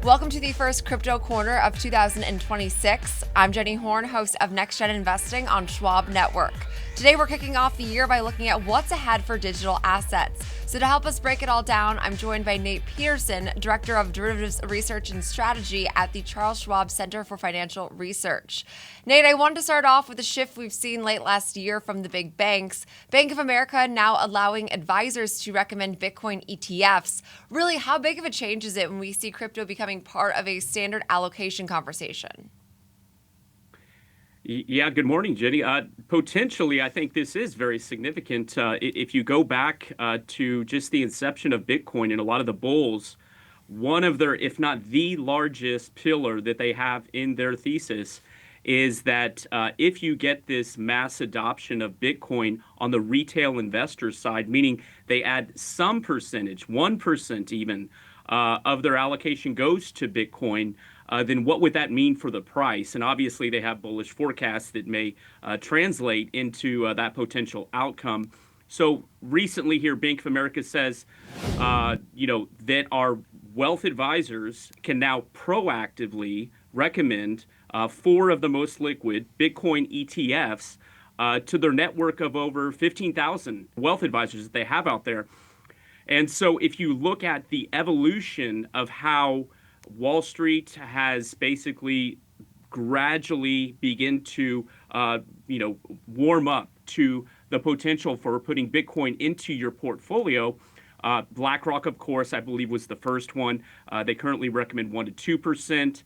Welcome to the first Crypto Corner of 2026. I'm Jenny Horn, host of Next Gen Investing on Schwab Network. Today we're kicking off the year by looking at what's ahead for digital assets. So to help us break it all down, I'm joined by Nathan Peterson, Director of Derivatives Research and Strategy at the Charles Schwab Center for Financial Research. Nate, I wanted to start off with a shift we've seen late last year from the big banks. Bank of America now allowing advisors to recommend Bitcoin ETFs. Really, how big of a change is it when we see crypto becoming part of a standard allocation conversation? Yeah, good morning, Jenny. Potentially, I think this is very significant. If you go back to just the inception of Bitcoin and a lot of the bulls, one of their, if not the largest pillar that they have in their thesis is that if you get this mass adoption of Bitcoin on the retail investor side, meaning they add some percentage, 1% even, of their allocation goes to Bitcoin, then what would that mean for the price? And obviously, they have bullish forecasts that may translate into that potential outcome. So recently here, Bank of America says, that our wealth advisors can now proactively recommend 4 of the most liquid Bitcoin ETFs to their network of over 15,000 wealth advisors that they have out there. And so if you look at the evolution of how Wall Street has basically gradually begin to, warm up to the potential for putting Bitcoin into your portfolio. BlackRock, of course, I believe was the first one. They currently recommend 1 to 2%.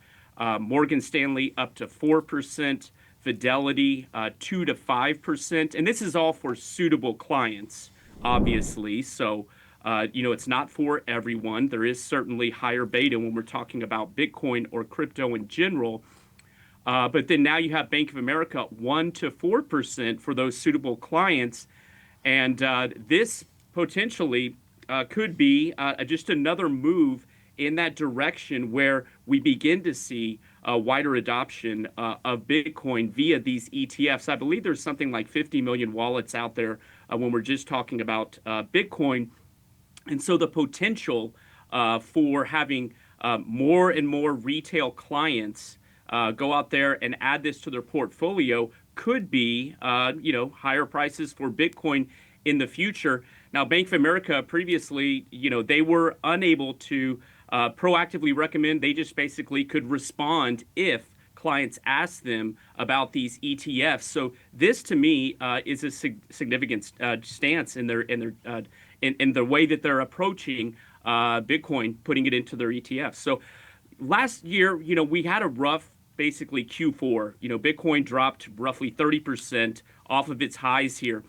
Morgan Stanley up to 4%. Fidelity 2 to 5%. And this is all for suitable clients, obviously. So it's not for everyone. There is certainly higher beta when we're talking about Bitcoin or crypto in general. But then now you have Bank of America 1 to 4% for those suitable clients. And this potentially could be just another move in that direction where we begin to see wider adoption of Bitcoin via these ETFs. I believe there's something like 50 million wallets out there when we're just talking about Bitcoin. And so the potential for having more and more retail clients go out there and add this to their portfolio could be, higher prices for Bitcoin in the future. Now, Bank of America previously, they were unable to proactively recommend. They just basically could respond if clients asked them about these ETFs. So this, to me, is a significant stance in the way that they're approaching Bitcoin, putting it into their ETFs. So last year, we had a rough, basically Q4. Bitcoin dropped roughly 30% off of its highs here.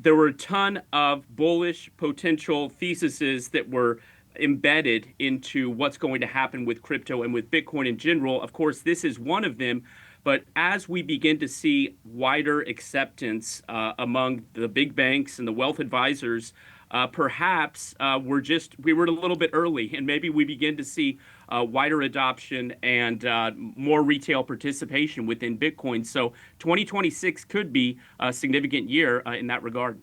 There were a ton of bullish potential theses that were embedded into what's going to happen with crypto and with Bitcoin in general. Of course, this is one of them. But as we begin to see wider acceptance among the big banks and the wealth advisors, perhaps we were a little bit early, and maybe we begin to see wider adoption and more retail participation within Bitcoin. So 2026 could be a significant year in that regard.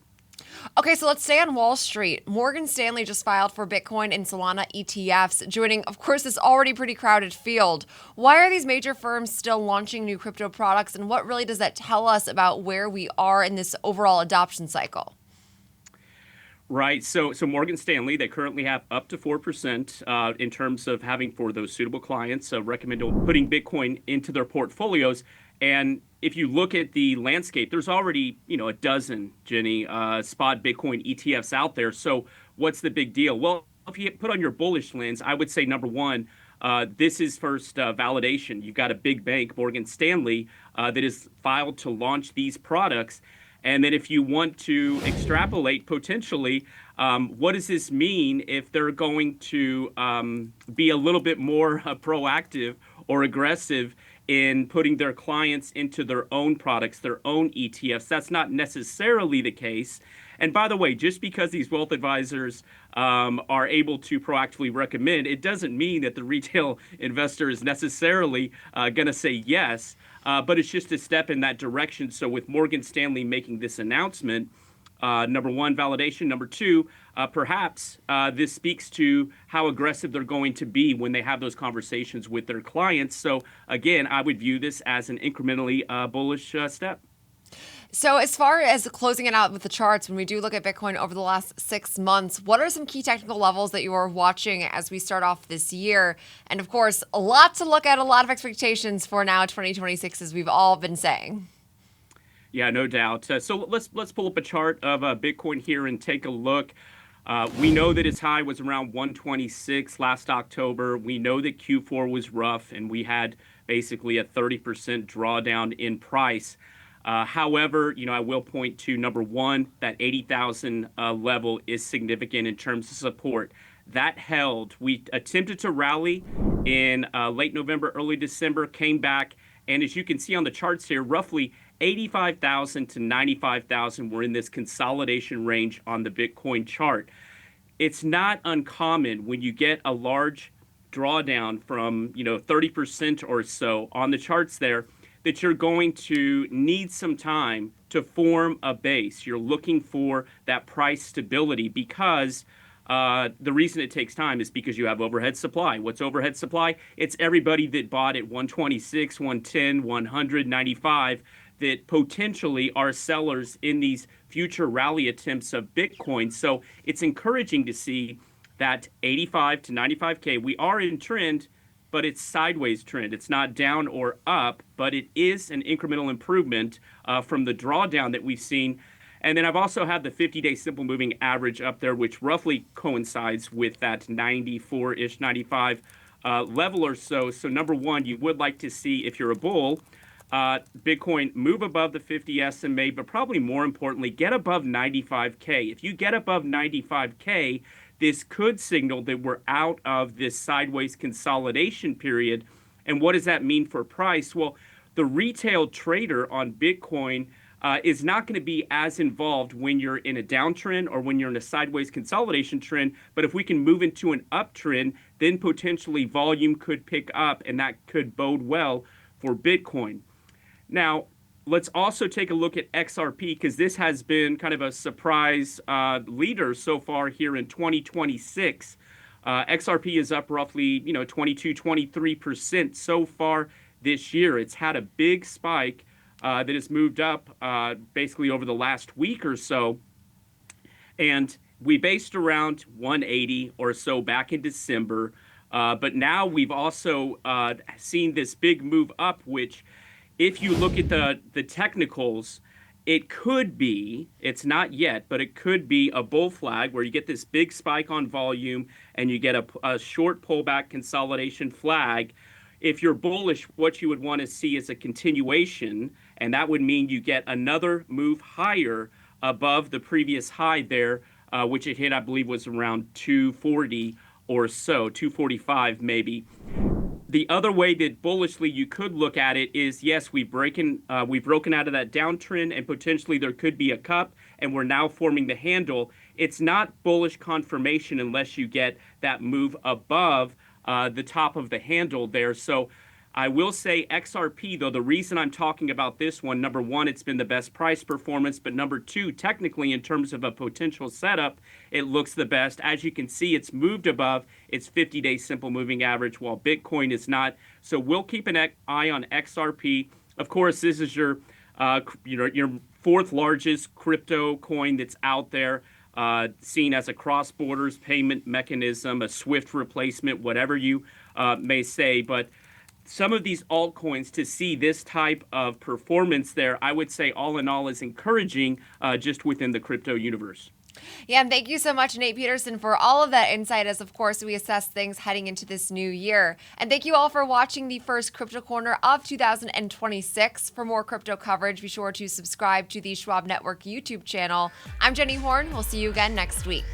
Okay, so let's stay on Wall Street. Morgan Stanley just filed for Bitcoin and Solana ETFs, joining, of course, this already pretty crowded field. Why are these major firms still launching new crypto products, and what really does that tell us about where we are in this overall adoption cycle? Right. So Morgan Stanley, they currently have up to 4% in terms of having for those suitable clients recommend putting Bitcoin into their portfolios. And if you look at the landscape, there's already, a dozen, Jenny, spot Bitcoin ETFs out there. So what's the big deal? Well, if you put on your bullish lens, I would say, number one, this is first validation. You've got a big bank, Morgan Stanley, that is filed to launch these products. And then if you want to extrapolate potentially, what does this mean if they're going to be a little bit more proactive or aggressive in putting their clients into their own products, their own ETFs. That's not necessarily the case. And by the way, just because these wealth advisors are able to proactively recommend, it doesn't mean that the retail investor is necessarily going to say yes, but it's just a step in that direction. So with Morgan Stanley making this announcement, number one, validation. Number two, perhaps this speaks to how aggressive they're going to be when they have those conversations with their clients. So again, I would view this as an incrementally bullish step. So as far as closing it out with the charts, when we do look at Bitcoin over the last 6 months, what are some key technical levels that you are watching as we start off this year? And of course, a lot to look at, a lot of expectations for now 2026, as we've all been saying. Yeah, no doubt. So let's pull up a chart of Bitcoin here and take a look. We know that its high was around 126 last October. We know that Q4 was rough, and we had basically a 30% drawdown in price. However, I will point to number one, that 80,000 level is significant in terms of support. That held. We attempted to rally in late November, early December, came back, and as you can see on the charts here, roughly 85,000 to 95,000 were in this consolidation range on the Bitcoin chart. It's not uncommon when you get a large drawdown from 30% or so on the charts there, that you're going to need some time to form a base. You're looking for that price stability because the reason it takes time is because you have overhead supply. What's overhead supply? It's everybody that bought at 126, 110, 100, 95 that potentially are sellers in these future rally attempts of Bitcoin. So it's encouraging to see that 85 to 95K, we are in trend, but it's sideways trend. It's not down or up, but it is an incremental improvement from the drawdown that we've seen. And then I've also had the 50-day simple moving average up there, which roughly coincides with that 94-ish, 95 level or so. So number one, you would like to see, if you're a bull, Bitcoin move above the 50 SMA, but probably more importantly, get above 95K. If you get above 95K, this could signal that we're out of this sideways consolidation period. And what does that mean for price? Well, the retail trader on Bitcoin is not going to be as involved when you're in a downtrend or when you're in a sideways consolidation trend. But if we can move into an uptrend, then potentially volume could pick up, and that could bode well for Bitcoin. Now, let's also take a look at XRP, because this has been kind of a surprise leader so far here in 2026. XRP is up roughly 22, 23% so far this year. It's had a big spike that has moved up basically over the last week or so. And we based around 180 or so back in December. But now we've also seen this big move up, which if you look at the technicals, it could be, it's not yet, but it could be a bull flag where you get this big spike on volume and you get a short pullback consolidation flag. If you're bullish, what you would want to see is a continuation, and that would mean you get another move higher above the previous high there, which it hit, I believe, was around 240 or so, 245 maybe. The other way that bullishly you could look at it is, yes, we've broken out of that downtrend, and potentially there could be a cup, and we're now forming the handle. It's not bullish confirmation unless you get that move above the top of the handle there. So I will say XRP, though, the reason I'm talking about this one, number one, it's been the best price performance, but number two, technically in terms of a potential setup, it looks the best. As you can see, it's moved above its 50-day simple moving average, while Bitcoin is not. So we'll keep an eye on XRP. Of course, this is your fourth largest crypto coin that's out there, seen as a cross-borders payment mechanism, a SWIFT replacement, whatever you may say. But some of these altcoins, to see this type of performance there, I would say all in all is encouraging just within the crypto universe. Yeah, and thank you so much, Nate Peterson, for all of that insight as, of course, we assess things heading into this new year. And thank you all for watching the first Crypto Corner of 2026. For more crypto coverage, be sure to subscribe to the Schwab Network YouTube channel. I'm Jenny Horn. We'll see you again next week.